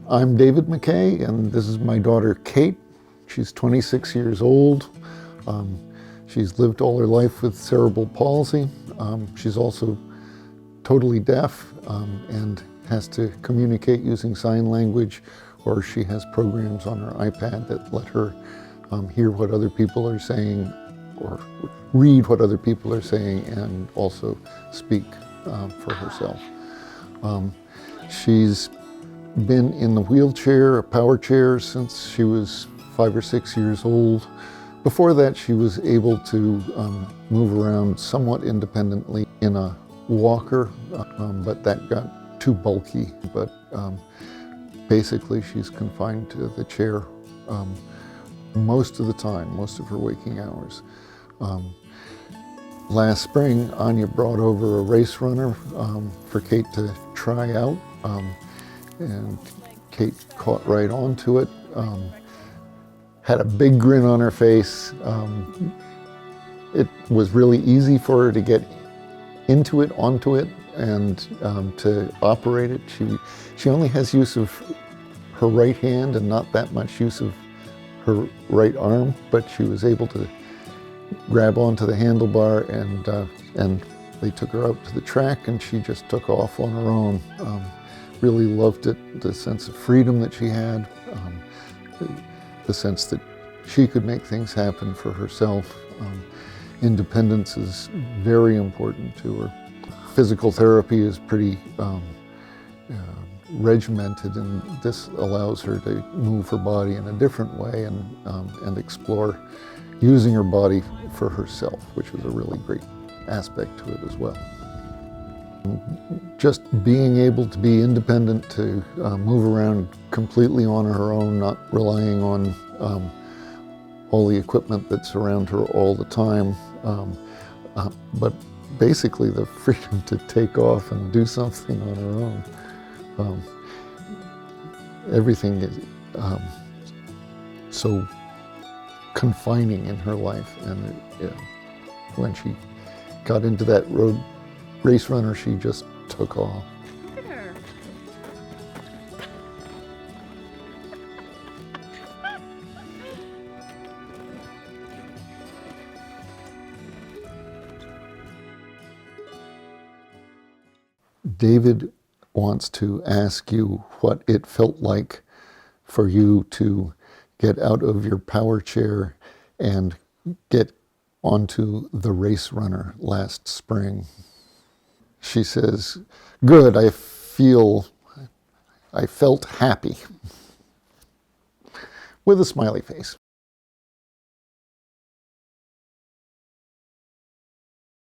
I'm David McKay, and this is my daughter Kate. She's 26 years old. She's lived all her life with cerebral palsy. She's also totally deaf and has to communicate using sign language, or she has programs on her iPad that let her hear what other people are saying or read what other people are saying and also speak for herself. She's been in the wheelchair, a power chair, since she was 5 or 6 years old. Before that, she was able to move around somewhat independently in a walker, but that got too bulky. But basically, she's confined to the chair most of the time, most of her waking hours. Last spring, Anya brought over a RaceRunner for Kate to try out. And Kate caught right onto it, had a big grin on her face. It was really easy for her to get into it, onto it, and to operate it. She only has use of her right hand and not that much use of her right arm, but she was able to grab onto the handlebar, and they took her out to the track, and she just took off on her own. Really loved it, the sense of freedom that she had, the sense that she could make things happen for herself. Independence is very important to her. Physical therapy is pretty regimented, and this allows her to move her body in a different way and explore using her body for herself, which was a really great aspect to it as well. Just being able to be independent, to move around completely on her own, not relying on all the equipment that's around her all the time, but basically the freedom to take off and do something on her own. Everything is so confining in her life, and when she got into that RaceRunner, she just took off. Look at her. David wants to ask you what it felt like for you to get out of your power chair and get onto the RaceRunner last spring. She says, "Good, I felt happy," with a smiley face.